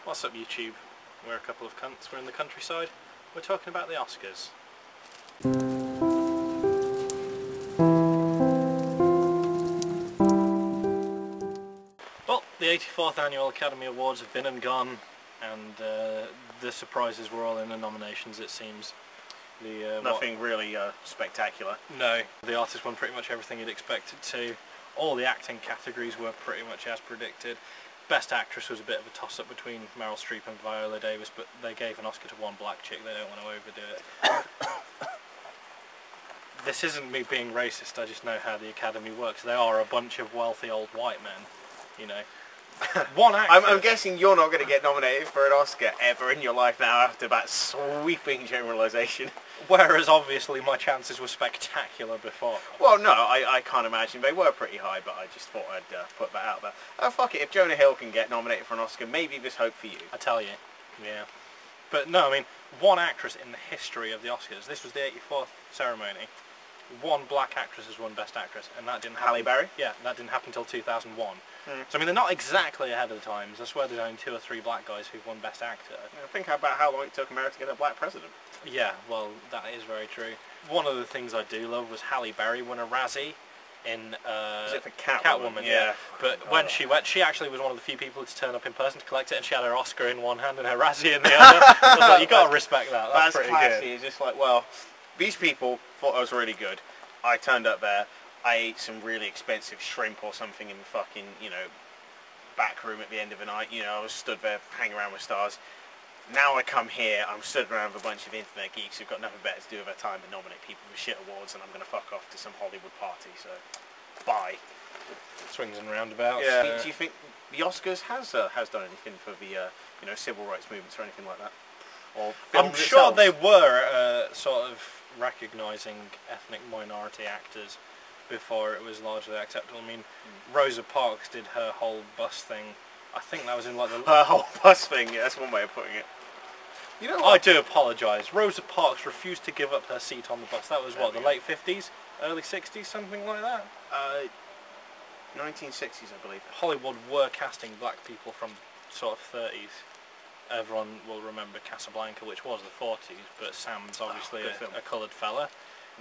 What's up, YouTube? We're a couple of cunts, we're in the countryside. We're talking about the Oscars. Well, the 84th Annual Academy Awards have been and gone, and the surprises were all in the nominations, it seems. Nothing really spectacular. No, the artist won pretty much everything you'd expect it to. All the acting categories were pretty much as predicted. Best Actress was a bit of a toss-up between Meryl Streep and Viola Davis, but they gave an Oscar to one black chick, they don't want to overdo it. This isn't me being racist, I just know how the Academy works. They are a bunch of wealthy old white men, you know. One actress... I'm guessing you're not going to get nominated for an Oscar ever in your life now after that sweeping generalisation. Whereas obviously my chances were spectacular before. Well, no, I can't imagine. They were pretty high, but I just thought I'd put that out there. Oh, fuck it, if Jonah Hill can get nominated for an Oscar, maybe there's hope for you. I tell you, yeah. But no, I mean, one actress in the history of the Oscars, this was the 84th ceremony, one black actress has won Best Actress, and that didn't happen... Halle Berry? Yeah, that didn't happen until 2001. So I mean, they're not exactly ahead of the times. I swear there's only 2 or 3 black guys who've won Best Actor. Yeah, think about how long it took America to get a black president. Yeah, well, that is very true. One of the things I do love was Halle Berry won a Razzie in Is it for Catwoman, yeah. But when she went, she actually was one of the few people to turn up in person to collect it, and she had her Oscar in one hand and her Razzie in the other. I was like, you got to respect that. That's pretty classy. good. It's just like, well, these people thought I was really good. I turned up there. I ate some really expensive shrimp or something in the fucking, you know, back room at the end of the night. You know, I was stood there hanging around with stars. Now I come here, I'm stood around with a bunch of internet geeks who've got nothing better to do with their time than nominate people for shit awards, and I'm going to fuck off to some Hollywood party, so bye. Swings and roundabouts. Yeah. Do you think the Oscars has done anything for the you know, civil rights movements or anything like that? Or I'm sure they were sort of recognising ethnic minority actors before it was largely acceptable. I mean, Rosa Parks did her whole bus thing. I think that was in like the... Her whole bus thing, yeah, that's one way of putting it. You know what? I do apologise. Rosa Parks refused to give up her seat on the bus. That was what, the late 50s? Early 60s? Something like that? 1960s, I believe. Hollywood were casting black people from sort of 30s. Everyone will remember Casablanca, which was the 40s, but Sam's obviously a coloured fella.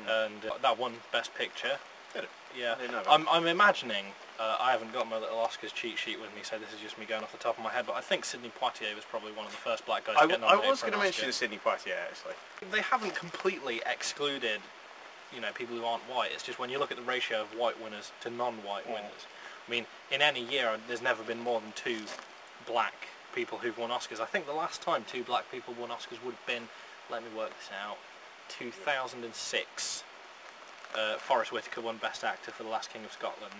And that won Best Picture. Did it? Yeah. I didn't know that. I'm imagining, I haven't got my little Oscars cheat sheet with me, so this is just me going off the top of my head, but I think Sidney Poitier was probably one of the first black guys to get nominated. I was going to mention Sidney Poitier, actually. They haven't completely excluded, you know, people who aren't white. It's just when you look at the ratio of white winners to non-white winners. I mean, in any year, there's never been more than 2 black people who've won Oscars. I think the last time 2 black people won Oscars would have been, let me work this out, 2006. Forest Whitaker won Best Actor for The Last King of Scotland.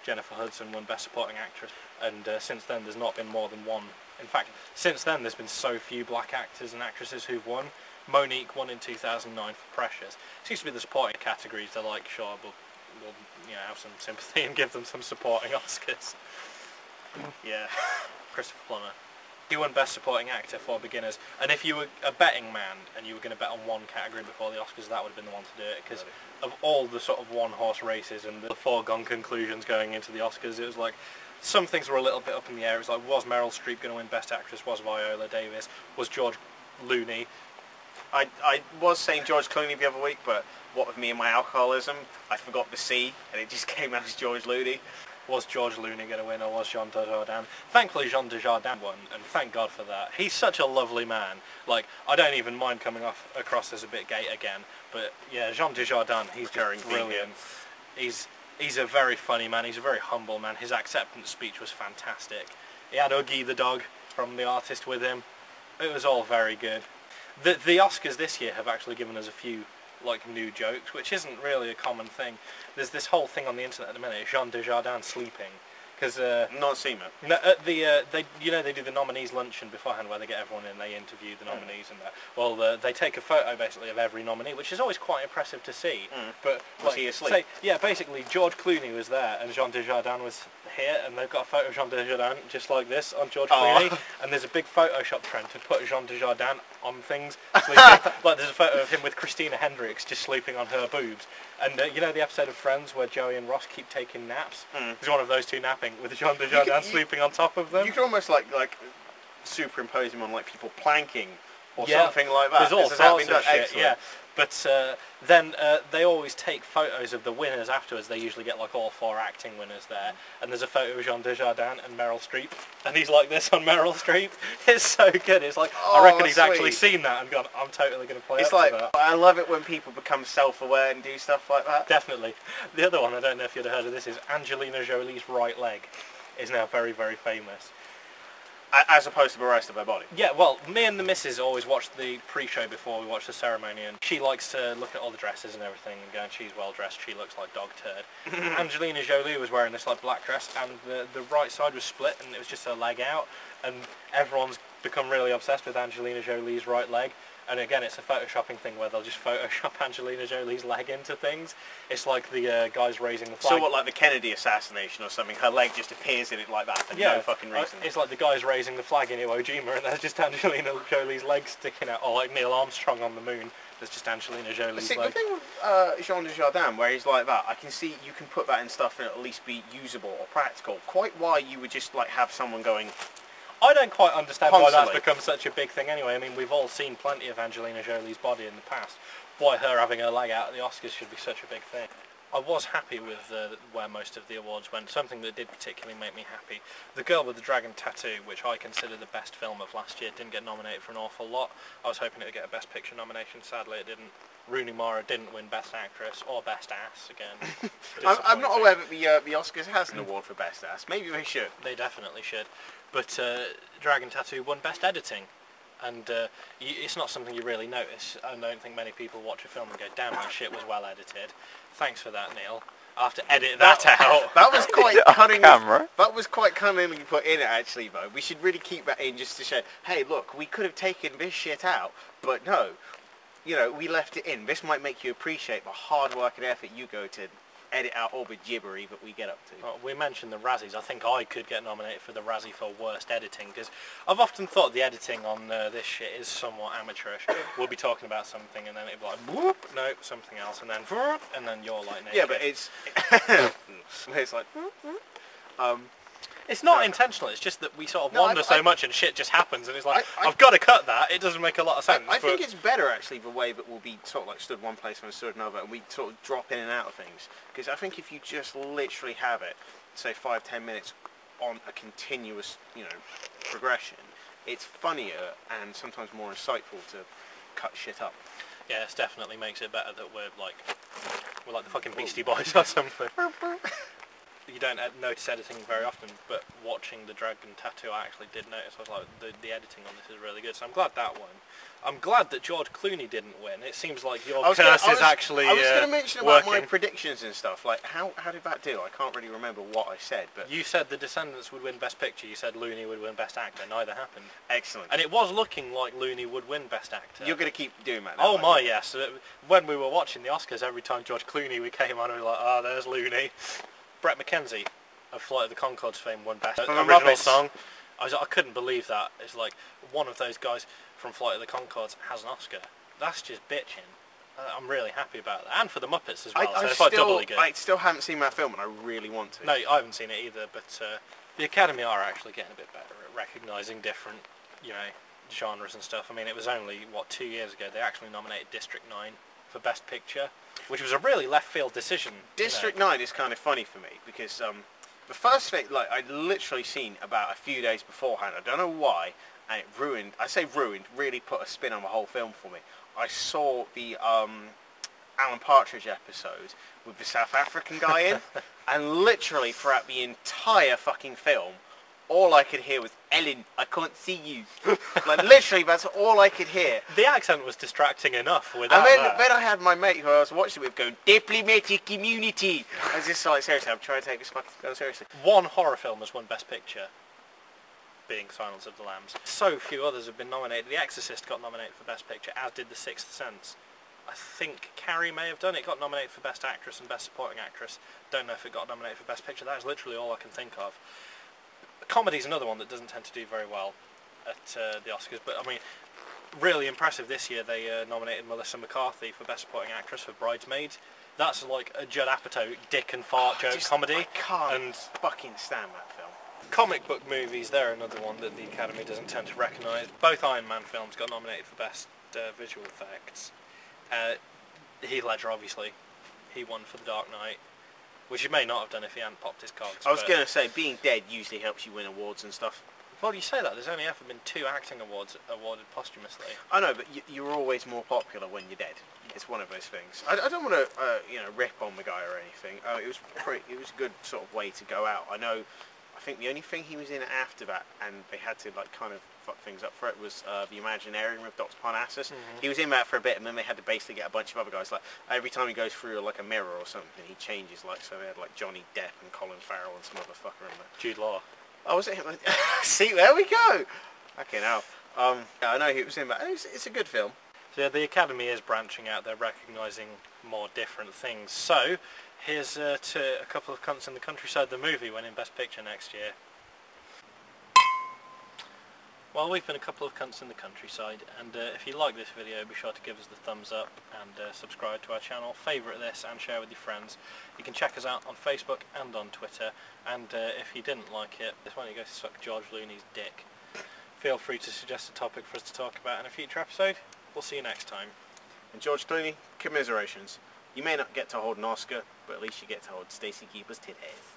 Jennifer Hudson won Best Supporting Actress. And since then there's not been more than 1. In fact, since then there's been so few black actors and actresses who've won. Monique won in 2009 for Precious. It seems to be the supporting categories. They're like, sure, we'll you know, have some sympathy and give them some supporting Oscars. Yeah. Christopher Plummer. He won Best Supporting Actor for Beginners, and if you were a betting man and you were going to bet on one category before the Oscars, that would have been the one to do it, because of all the sort of one-horse races and the foregone conclusions going into the Oscars, it was like, some things were a little bit up in the air. It was like, was Meryl Streep going to win Best Actress? Was Viola Davis? Was George Clooney? I was saying George Clooney the other week, but what with me and my alcoholism, I forgot the C, and it just came out as George Clooney. Was George Clooney going to win, or was Jean Dujardin? Thankfully Jean Dujardin won, and thank God for that. He's such a lovely man. Like, I don't even mind coming across as a bit gay again, but yeah, Jean Dujardin, he's just brilliant. He's a very funny man, he's a very humble man. His acceptance speech was fantastic. He had Oogie the dog from The Artist with him. It was all very good. The Oscars this year have actually given us a few like new jokes, which isn't really a common thing. There's this whole thing on the internet at the minute, Jean Dujardin sleeping, because not seen it. No, at the they do the nominees luncheon beforehand where they get everyone in, they interview the nominees and that. Well, they take a photo basically of every nominee, which is always quite impressive to see. But was he asleep? Yeah, basically George Clooney was there and Jean Dujardin was here, and they've got a photo of Jean Dujardin just like this on George Clooney, and there's a big Photoshop trend to put Jean Dujardin on things sleeping. Like there's a photo of him with Christina Hendricks just sleeping on her boobs. And you know the episode of Friends where Joey and Ross keep taking naps? There's one of those two napping with Jean Dujardin sleeping on top of them. You can almost like superimpose him on like people planking or Yeah, something like that. There's all Has that sorts been of done? shit, Excellent. yeah. But then they always take photos of the winners afterwards. They usually get like all 4 acting winners there. And there's a photo of Jean Dujardin and Meryl Streep. And he's like this on Meryl Streep. It's so good. It's like, I reckon he's actually seen that and gone, I'm totally going to play It's up like, to that. I love it when people become self-aware and do stuff like that. Definitely. The other one, I don't know if you'd have heard of this, is Angelina Jolie's right leg is now very, very famous. As opposed to the rest of her body. Yeah, well, me and the missus always watch the pre-show before we watch the ceremony, and she likes to look at all the dresses and everything and go, she's well dressed, she looks like dog turd. Angelina Jolie was wearing this like black dress, and the right side was split, and it was just her leg out, and everyone's become really obsessed with Angelina Jolie's right leg. And again, it's a photoshopping thing where they'll just Photoshop Angelina Jolie's leg into things. It's like the guys raising the flag. So what, like the Kennedy assassination or something? Her leg just appears in it like that for no fucking reason. It's like the guys raising the flag in Iwo Jima, and there's just Angelina Jolie's leg sticking out. Or like Neil Armstrong on the moon, there's just Angelina Jolie's leg. The thing with Jean Dujardin, where he's like that, I can see you can put that in stuff and at least be usable or practical. Quite why you would just like have someone going... I don't quite understand Constantly. why that's become such a big thing anyway. I mean, we've all seen plenty of Angelina Jolie's body in the past. Why her having her leg out at the Oscars should be such a big thing. I was happy with where most of the awards went. Something that did particularly make me happy. The Girl with the Dragon Tattoo, which I consider the best film of last year, didn't get nominated for an awful lot. I was hoping it would get a Best Picture nomination. Sadly, it didn't. Rooney Mara didn't win Best Actress or Best Ass again. I'm not aware that the Oscars has an award for Best Ass. Maybe they should. They definitely should. But Dragon Tattoo won Best Editing. And it's not something you really notice. I don't think many people watch a film and go, damn, that shit was well edited. Thanks for that, Neil. I'll have to edit that out. That was quite cunning. Camera. That was quite cunningly put in, actually, though. We should really keep that in just to show, hey, look, we could have taken this shit out, but no. You know, we left it in. This might make you appreciate the hard work and effort you go to edit out all the gibbery that we get up to. Well, we mentioned the Razzies. I think I could get nominated for the Razzie for Worst Editing, because I've often thought the editing on this shit is somewhat amateurish. We'll be talking about something and then it'll be like, whoop, no, something else, and then whoop, and then you're like naked. Yeah, but it's... it's like... It's not intentional, it's just that we sort of wander so much and shit just happens, and it's like, I've got to cut that. It doesn't make a lot of sense. I think it's better, actually, the way that we'll be sort of like stood one place and stood another, and we sort of drop in and out of things. Because I think if you just literally have it, say 5-10 minutes on a continuous, you know, progression, it's funnier and sometimes more insightful to cut shit up. Yeah, it definitely makes it better that we're like the fucking Beastie Boys or something. You don't notice editing very often, but watching the Dragon Tattoo I actually did notice. I was like, the editing on this is really good, so I'm glad that won. I'm glad that George Clooney didn't win. It seems like your curse is actually I was going to mention about working. my predictions and stuff. Like, how did that do? I can't really remember what I said, but... You said The Descendants would win Best Picture, you said Looney would win Best Actor. Neither happened. Excellent. And it was looking like Looney would win Best Actor. You're going to keep doing that now, Oh my, yes. When we were watching the Oscars, every time George Clooney we came on, we were like, oh, there's Looney. Brett McKenzie of Flight of the Conchords fame won Best Original Muppets. Song. I couldn't believe that. It's like one of those guys from Flight of the Conchords has an Oscar. That's just bitching. I'm really happy about that. And for the Muppets as well, so it's like doubly good. I still haven't seen that film and I really want to. No, I haven't seen it either, but the Academy are actually getting a bit better at recognising different, you know, genres and stuff. I mean, it was only, 2 years ago, they actually nominated District 9 for Best Picture, which was a really left field decision. District 9 is kind of funny for me, because the first thing, like, I'd literally seen about a few days beforehand, I don't know why, and it ruined, I say ruined, really put a spin on the whole film for me. I saw the Alan Partridge episode with the South African guy in, and literally throughout the entire fucking film, all I could hear was, Ellen, I can't see you. Like, literally, that's all I could hear. The accent was distracting enough without And then, that. then I had my mate who I was watching it with going, diplomatic immunity. I was just like, seriously, I'm trying to take this fucking film seriously. One horror film has won Best Picture, being Silence of the Lambs. So few others have been nominated. The Exorcist got nominated for Best Picture, as did The Sixth Sense. I think Carrie may have done. It got nominated for Best Actress and Best Supporting Actress. Don't know if it got nominated for Best Picture. That is literally all I can think of. Comedy's another one that doesn't tend to do very well at the Oscars, but I mean, really impressive this year. They nominated Melissa McCarthy for Best Supporting Actress for Bridesmaids. That's like a Judd Apatow dick and fart joke comedy. I can't fucking stand that film. Comic book movies, they're another one that the Academy doesn't tend to recognise. Both Iron Man films got nominated for Best Visual Effects. Heath Ledger, obviously, he won for The Dark Knight, which he may not have done if he hadn't popped his cogs. I was going to say, being dead usually helps you win awards and stuff. Well, you say that. There's only ever been 2 acting awards awarded posthumously. I know, but you're always more popular when you're dead. It's one of those things. I don't want to, rip on the guy or anything. It was a good sort of way to go out. I think the only thing he was in after that, and they had to like kind of fuck things up for it, was the Imaginarium with Dr. Parnassus. Mm-hmm. He was in that for a bit, and then they had to basically get a bunch of other guys. Like every time he goes through like a mirror or something, he changes. Like so, they had like Johnny Depp and Colin Farrell and some other fucker in there. Jude Law. Oh, was it him? See, there we go. Okay, now, I know he was in that. It's a good film. So yeah, the Academy is branching out. They're recognising more different things. So here's to A Couple of Cunts in the Countryside, the movie, winning Best Picture next year. Well, we've been A Couple of Cunts in the Countryside, and if you like this video, be sure to give us the thumbs up and subscribe to our channel, favourite this and share with your friends. You can check us out on Facebook and on Twitter, and if you didn't like it, why don't you go suck George Clooney's dick. Feel free to suggest a topic for us to talk about in a future episode. We'll see you next time. And George Clooney, commiserations. You may not get to hold an Oscar, but at least you get to hold Stacy Keeper's titties.